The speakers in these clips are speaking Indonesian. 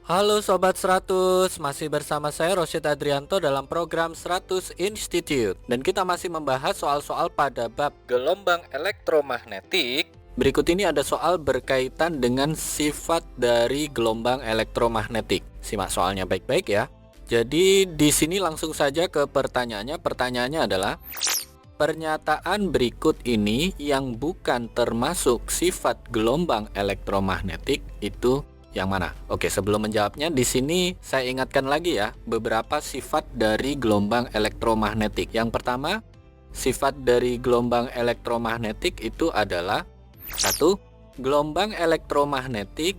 Halo Sobat 100, masih bersama saya Rosyid Adrianto dalam program 100 Institute. Dan kita masih membahas soal-soal pada bab gelombang elektromagnetik. Berikut ini ada soal berkaitan dengan sifat dari gelombang elektromagnetik. Simak soalnya baik-baik ya. Jadi di sini langsung saja ke pertanyaannya. Pertanyaannya adalah, pernyataan berikut ini yang bukan termasuk sifat gelombang elektromagnetik itu yang mana? Oke, sebelum menjawabnya, di sini saya ingatkan lagi ya beberapa sifat dari gelombang elektromagnetik. Yang pertama, sifat dari gelombang elektromagnetik itu adalah satu, gelombang elektromagnetik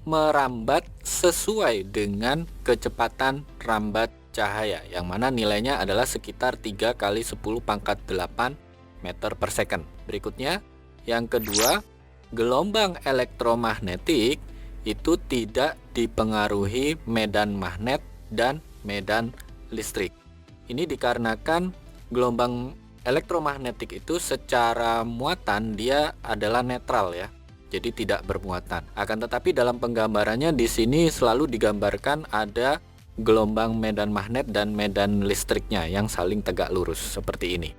merambat sesuai dengan kecepatan rambat cahaya, yang mana nilainya adalah sekitar 3 kali 10 pangkat 8 meter per second. Berikutnya, yang kedua, gelombang elektromagnetik itu tidak dipengaruhi medan magnet dan medan listrik. Ini dikarenakan gelombang elektromagnetik itu secara muatan dia adalah netral ya. Jadi tidak bermuatan. Akan tetapi dalam penggambarannya di sini selalu digambarkan ada gelombang medan magnet dan medan listriknya yang saling tegak lurus seperti ini.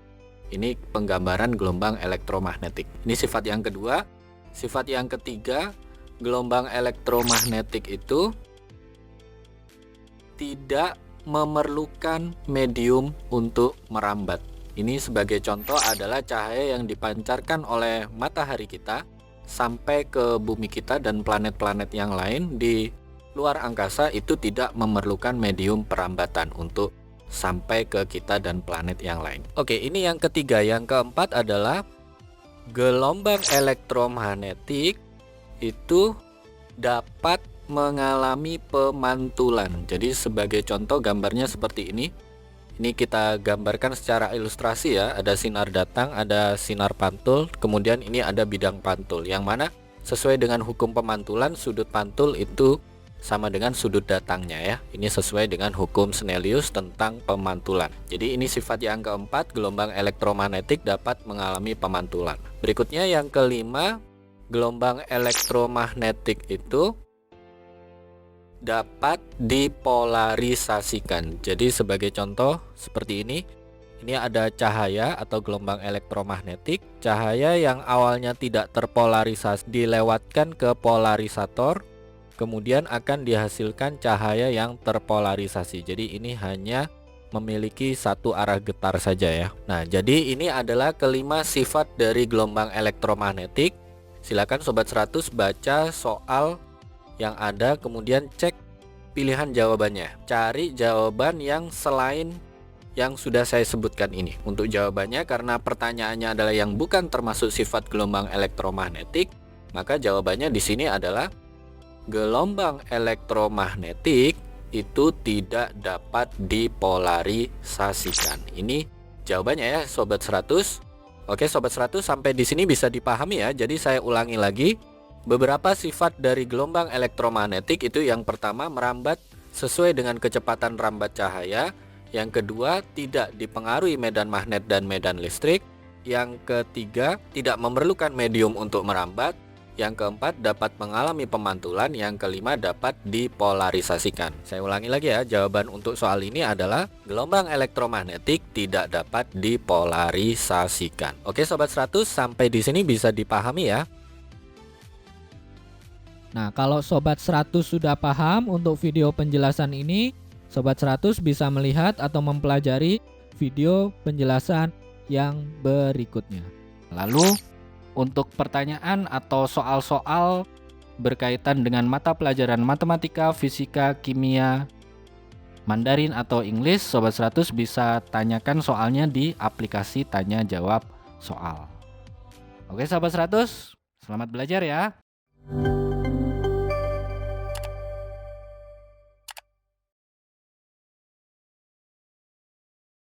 Ini penggambaran gelombang elektromagnetik. Ini sifat yang kedua. Sifat yang ketiga, gelombang elektromagnetik itu tidak memerlukan medium untuk merambat. Ini sebagai contoh adalah cahaya yang dipancarkan oleh matahari kita sampai ke bumi kita dan planet-planet yang lain di luar angkasa itu tidak memerlukan medium perambatan untuk sampai ke kita dan planet yang lain. Oke, ini yang ketiga. Yang keempat adalah gelombang elektromagnetik itu dapat mengalami pemantulan. Jadi sebagai contoh gambarnya seperti ini. Ini kita gambarkan secara ilustrasi ya. Ada sinar datang, ada sinar pantul, kemudian ini ada bidang pantul. Yang mana sesuai dengan hukum pemantulan, sudut pantul itu sama dengan sudut datangnya ya. Ini sesuai dengan hukum Snellius tentang pemantulan. Jadi ini sifat yang keempat, gelombang elektromagnetik dapat mengalami pemantulan. Berikutnya yang kelima, gelombang elektromagnetik itu dapat dipolarisasikan. Jadi sebagai contoh seperti ini. Ini ada cahaya atau gelombang elektromagnetik. Cahaya yang awalnya tidak terpolarisasi dilewatkan ke polarisator, kemudian akan dihasilkan cahaya yang terpolarisasi. Jadi ini hanya memiliki satu arah getar saja ya. Nah, jadi ini adalah kelima sifat dari gelombang elektromagnetik. Silakan Sobat 100 baca soal yang ada, kemudian cek pilihan jawabannya. Cari jawaban yang selain yang sudah saya sebutkan ini. Untuk jawabannya, karena pertanyaannya adalah yang bukan termasuk sifat gelombang elektromagnetik, maka jawabannya di sini adalah gelombang elektromagnetik itu tidak dapat dipolarisasikan. Ini jawabannya ya Sobat 100. Oke Sobat 100, sampai di sini bisa dipahami ya. Jadi saya ulangi lagi. Beberapa sifat dari gelombang elektromagnetik itu, yang pertama merambat sesuai dengan kecepatan rambat cahaya. Yang kedua, tidak dipengaruhi medan magnet dan medan listrik. Yang ketiga, tidak memerlukan medium untuk merambat. Yang keempat, dapat mengalami pemantulan. Yang kelima, dapat dipolarisasikan. Saya ulangi lagi ya, jawaban untuk soal ini adalah gelombang elektromagnetik tidak dapat dipolarisasikan. Oke Sobat 100, sampai di sini bisa dipahami ya. Nah, kalau Sobat 100 sudah paham untuk video penjelasan ini, Sobat 100 bisa melihat atau mempelajari video penjelasan yang berikutnya. Lalu, untuk pertanyaan atau soal-soal berkaitan dengan mata pelajaran matematika, fisika, kimia, Mandarin atau English, Sobat 100 bisa tanyakan soalnya di aplikasi tanya jawab soal. Oke Sobat 100, selamat belajar ya.